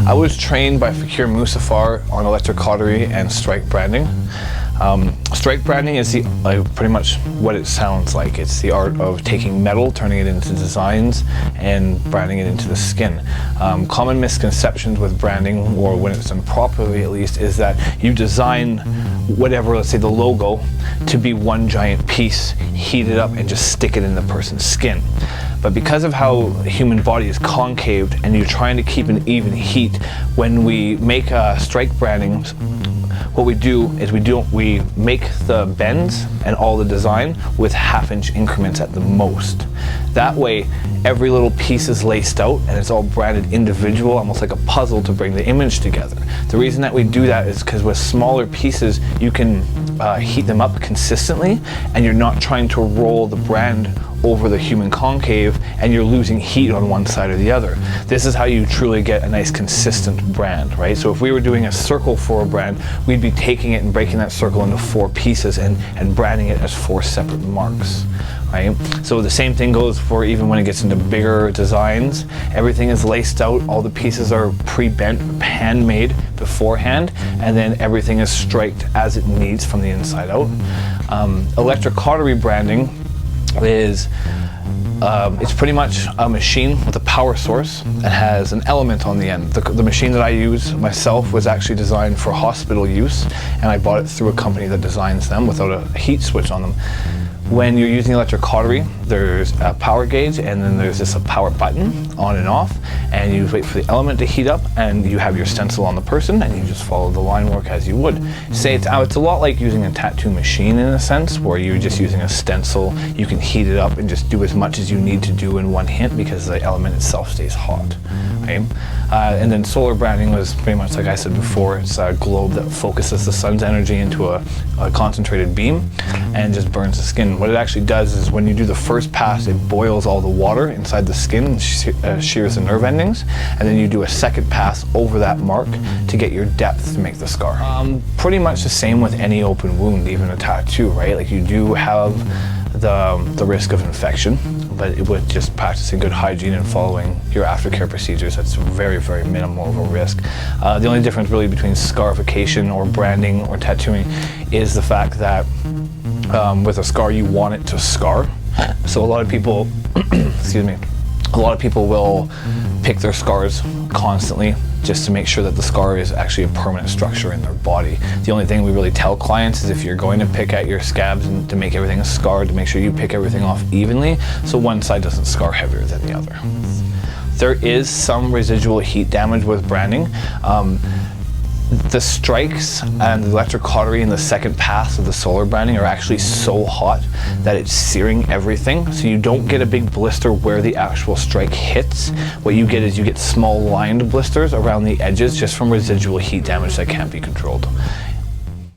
I was trained by Fakir Musafar on electric cautery and strike branding. Strike branding is pretty much what it sounds like. It's the art of taking metal, turning it into designs, and branding it into the skin. Common misconceptions with branding, or when it's done properly at least, is that you design whatever, let's say the logo, to be one giant piece, heat it up, and just stick it in the person's skin. But because of how the human body is concaved and you're trying to keep an even heat, when we make strike branding, what we do is we make the bends and all the design with half-inch increments at the most. That way, every little piece is laced out and it's all branded individual, almost like a puzzle to bring the image together. The reason that we do that is because with smaller pieces, you can heat them up consistently, and you're not trying to roll the brand over the human concave and you're losing heat on one side or the other. This is how you truly get a nice consistent brand, right? So if we were doing a circle for a brand, we'd be taking it and breaking that circle into 4 pieces and branding it as 4 separate marks, right? So the same thing goes for even when it gets into bigger designs. Everything is laced out, all the pieces are pre-bent, handmade beforehand, and then everything is striked as it needs from the inside out. Electric cautery branding is it's pretty much a machine with a power source and has an element on the end. The machine that I use myself was actually designed for hospital use, and I bought it through a company that designs them without a heat switch on them. When you're using electric cautery, there's a power gauge, and then there's just a power button on and off, and you wait for the element to heat up, and you have your stencil on the person, and you just follow the line work as you would. Say it's a lot like using a tattoo machine in a sense, where you're just using a stencil. You can heat it up and just do as much as you need to do in one hit because the element itself stays hot. Right? And then solar branding was pretty much like I said before. It's a globe that focuses the sun's energy into a concentrated beam and just burns the skin. What it actually does is when you do the first pass, it boils all the water inside the skin and shears the nerve endings, and then you do a second pass over that mark to get your depth to make the scar. Pretty much the same with any open wound, even a tattoo, right? Like you do have the risk of infection, but with just practicing good hygiene and following your aftercare procedures, that's very, very minimal of a risk. The only difference really between scarification or branding or tattooing is the fact that with a scar, you want it to scar. So a lot of people, excuse me, a lot of people will pick their scars constantly just to make sure that the scar is actually a permanent structure in their body. The only thing we really tell clients is if you're going to pick at your scabs and to make everything scarred, to make sure you pick everything off evenly so one side doesn't scar heavier than the other. There is some residual heat damage with branding. The strikes and the electric cautery in the second pass of the solar branding are actually so hot that it's searing everything. So you don't get a big blister where the actual strike hits. What you get is you get small lined blisters around the edges just from residual heat damage that can't be controlled.